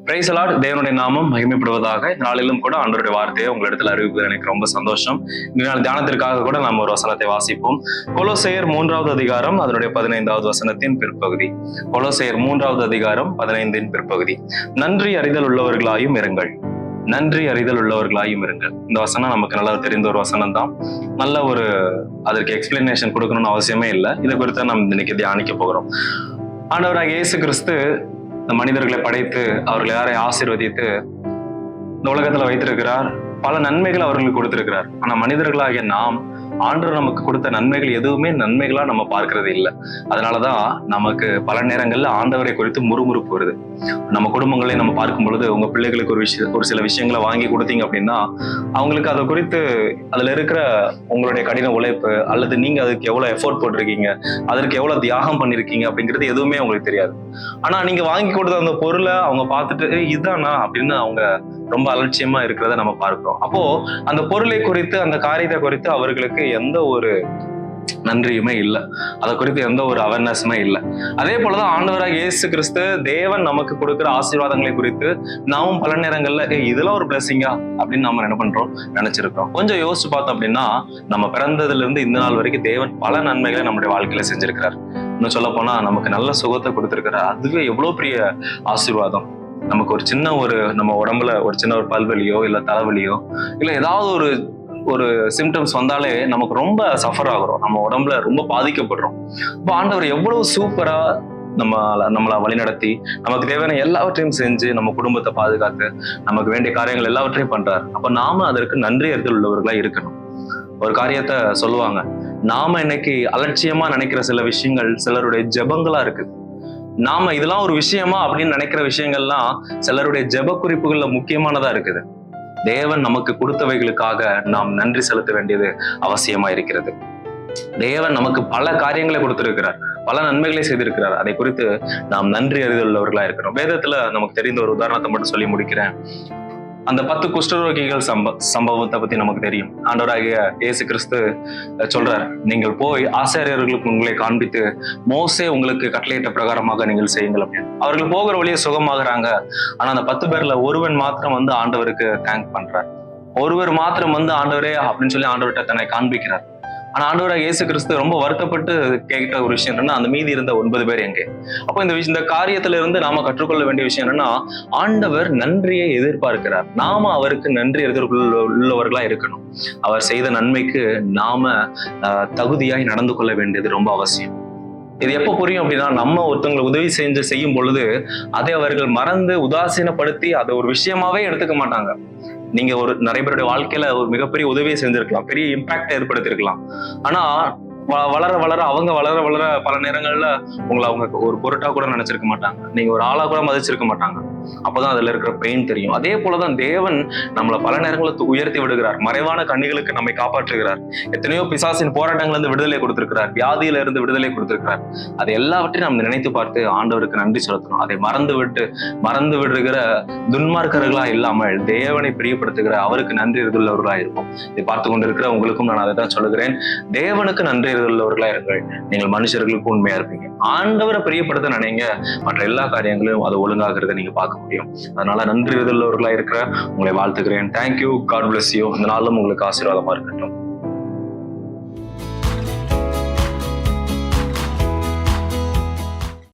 Praise the Lord. தேவனுடைய நாமம் மகிமைப்படுவதாக. இந்த நாளிலும் கூட ஆண்டவருடைய வார்த்தையை உங்களிடத்தில் அறிவிப்பது எனக்கு ரொம்ப சந்தோஷம். இந்த நாள் தியானத்திற்காக கூட நம்ம ஒரு வசனத்தை வாசிப்போம். கொலோசையர் 3வது அதிகாரம் அதனுடைய 15வது வசனத்தின் பிற்பகுதி. கொலோசையர் 3வது அதிகாரம் 15 பிற்பகுதி. நன்றி அறிதல் உள்ளவர்களாயும் இருங்கள். நன்றி அறிதல் உள்ளவர்களாயும் இருங்கள். இந்த வசனம் நமக்கு நல்லா தெரிந்த ஒரு வசனம் தான். நல்ல ஒரு அதற்கு எக்ஸ்பிளனேஷன் கொடுக்கணும்னு அவசியமே இல்லை. இதை குறித்து நம்ம இன்னைக்கு தியானிக்க போகிறோம். ஆண்டவராக இயேசு கிறிஸ்து இந்த மனிதர்களை படைத்து அவர்களை யாரை ஆசீர்வதித்து இந்த உலகத்துல வைத்திருக்கிறார். பல நன்மைகள் அவர்களுக்கு கொடுத்திருக்கிறார். ஆனா மனிதர்களாகிய நாம் ஆண்டவர் நமக்கு கொடுத்த நன்மைகள் எதுவுமே நன்மைகளா நம்ம பார்க்கறது இல்லை. அதனாலதான் நமக்கு பல நேரங்கள்ல ஆண்டவரை குறித்து முறுமுறுப்பு வருது. நம்ம குடும்பங்களை நம்ம பார்க்கும் பொழுது உங்க பிள்ளைகளுக்கு ஒரு சில விஷயங்களை வாங்கி கொடுத்தீங்க அப்படின்னா அவங்களுக்கு அதை குறித்து அதுல இருக்கிற உங்களுடைய கடின உழைப்பு அல்லது நீங்க அதுக்கு எவ்வளவு எஃபோர்ட் போட்டிருக்கீங்க, அதற்கு எவ்வளவு தியாகம் பண்ணிருக்கீங்க அப்படிங்கிறது எதுவுமே அவங்களுக்கு தெரியாது. ஆனா நீங்க வாங்கி கொடுத்த அந்த பொருளை அவங்க பார்த்துட்டு இதுதானா அப்படின்னு அவங்க ரொம்ப அலட்சியமா இருக்கிறத நம்ம பார்க்கிறோம். அப்போ அந்த பொருளை குறித்து அந்த காரியத்தை குறித்து அவர்களுக்கு எந்த ஒரு நன்றியுமே இல்லை. அதை குறித்து எந்த ஒரு அவேர்னஸுமே இல்லை. அதே போலதான் ஆண்டவராக இயேசு கிறிஸ்து தேவன் நமக்கு கொடுக்கிற ஆசீர்வாதங்களை குறித்து நாமும் பல நேரங்கள்ல இதெல்லாம் ஒரு பிளஸிங்கா அப்படின்னு நம்ம என்ன பண்றோம் நினைச்சிருக்கோம். கொஞ்சம் யோசிச்சு பார்த்தோம் அப்படின்னா நம்ம பிறந்ததுல இருந்து இந்த நாள் வரைக்கும் தேவன் பல நன்மைகளை நம்முடைய வாழ்க்கையில செஞ்சிருக்கிறார். இன்னும் சொல்ல போனா நமக்கு நல்ல சுகத்தை கொடுத்திருக்கிறார். அதுவே எவ்வளவு பெரிய ஆசீர்வாதம். நமக்கு நம்ம உடம்புல ஒரு சின்ன ஒரு பல்வலியோ இல்ல தலைவலியோ இல்ல ஏதாவது ஒரு சிம்டம்ஸ் வந்தாலே நமக்கு ரொம்ப சஃபர் ஆகுறோம். நம்ம உடம்புல ரொம்ப பாதிக்கப்படுறோம். இப்போ ஆண்டவர் எவ்வளவு சூப்பரா நம்மளை வழிநடத்தி நமக்கு தேவையான எல்லாவற்றையும் செஞ்சு நம்ம குடும்பத்தை பாதுகாத்து நமக்கு வேண்டிய காரியங்கள் எல்லாவற்றையும் பண்றாரு. அப்ப நாம அதற்கு நன்றி அறிதல் உள்ளவர்களா இருக்கணும். ஒரு காரியத்தை சொல்லுவாங்க, நாம இன்னைக்கு அலட்சியமா நினைக்கிற சில விஷயங்கள் சிலருடைய ஜெபங்களா இருக்குது. நாம இதெல்லாம் ஒரு விஷயமா அப்படின்னு நினைக்கிற விஷயங்கள்லாம் சிலருடைய ஜெப குறிப்புகள்ல முக்கியமானதா இருக்குது. தேவன் நமக்கு கொடுத்தவைகளுக்காக நாம் நன்றி செலுத்த வேண்டியது அவசியமா இருக்கிறது. தேவன் நமக்கு பல காரியங்களை கொடுத்திருக்கிறார், பல நன்மைகளை செய்திருக்கிறார். அதை குறித்து நாம் நன்றி அறிதல் உள்ளவர்களா இருக்கிறோம். வேதத்துல நமக்கு தெரிந்த ஒரு உதாரணத்தை மட்டும் சொல்லி முடிக்கிறேன். அந்த 10 குஷ்டரோகிகள் சம்பவத்தை பத்தி நமக்கு தெரியும். ஆண்டவராகிய இயேசு கிறிஸ்து சொல்றார், நீங்கள் போய் ஆசாரியர்களுக்கு உங்களை காண்பித்து மோசே உங்களுக்கு கட்டளையிட்ட பிரகாரமாக நீங்கள் செய்யுங்கள் அப்படின்னு. அவர்கள் போகிற வழியே சுகமாகறாங்க. ஆனா அந்த 10 பேர்ல ஒருவன் மாத்திரம் ஆண்டவருக்கு தேங்க் பண்றார். ஒருவர் மாத்திரம் ஆண்டவரே அப்படின்னு சொல்லி ஆண்டவர்கிட்ட தன்னை காண்பிக்கிறார். ஆனா ஆண்டவராக இயேசு கிறிஸ்து ரொம்ப வருத்தப்பட்டு கேட்ட ஒரு விஷயம் என்னன்னா, அந்த மீதி இருந்த 9 பேர் எங்கே? அப்போ இந்த காரியத்துல இருந்து நாம கற்றுக்கொள்ள வேண்டிய விஷயம் என்னன்னா, ஆண்டவர் நன்றியை எதிர்பார்க்கிறார். நாம அவருக்கு நன்றி உள்ளவர்களா இருக்கணும். அவர் செய்த நன்மைக்கு நாம தகுதியாய் நடந்து கொள்ள வேண்டியது ரொம்ப அவசியம். இது எப்ப புரியும் அப்படின்னா, நம்ம ஒருத்தவங்களுக்கு உதவி செய்யும் பொழுது அதை அவர்கள் மறந்து உதாசீனப்படுத்தி அதை ஒரு விஷயமாவே எடுத்துக்க மாட்டாங்க. நீங்க நிறைய பேருடைய வாழ்க்கையில ஒரு மிகப்பெரிய உதவியை செஞ்சிருக்கலாம், பெரிய இம்பாக்ட் ஏற்படுத்தியிருக்கலாம். ஆனா வளர அவங்க வளர பல நேரங்கள்ல உங்களை அவங்க ஒரு பொருட்டா கூட நினைச்சிருக்க மாட்டாங்க. நீங்க ஒரு ஆளா கூட மதிச்சிருக்க மாட்டாங்க. அப்பதான் அதுல இருக்கிற பெயின் தெரியும். அதே போலதான் தேவன் நம்மளை பல நேரங்களுக்கு உயர்த்தி விடுகிறார். மறைவான கண்ணிகளுக்கு நம்மை காப்பாற்றுகிறார். எத்தனையோ பிசாசின் போராட்டங்கள்ல இருந்து விடுதலை கொடுத்திருக்கிறார். வியாதியில இருந்து விடுதலை கொடுத்திருக்கிறார். அது எல்லாவற்றையும் நம்ம நினைத்து பார்த்து ஆண்டவருக்கு நன்றி செலுத்தணும். அதை மறந்து விடுகிற துன்மார்க்கர்களா இல்லாமல் தேவனை பிரியப்படுத்துகிற அவருக்கு நன்றி உள்ளவர்களா இருக்கும். இதை பார்த்து கொண்டிருக்கிற உங்களுக்கும் நான் அதை தான் சொல்லுகிறேன். தேவனுக்கு நன்றி உள்ளவர்களா இருங்கள். நீங்கள் மனுஷர்களுக்கு உண்மையா இருப்பீங்க. ஆண்டவரை பிரியப்படுத்த நினைங்க, மற்ற எல்லா காரியங்களையும் அது ஒழுங்காகிறத நீங்க பார்க்க முடியும். அதனால நன்றி உள்ளவர்களா இருக்கிற உங்களை வாழ்த்துக்கிறேன். தேங்க்யூ. God bless you. இந்த நாளும் உங்களுக்கு ஆசீர்வாதமா இருக்கட்டும்.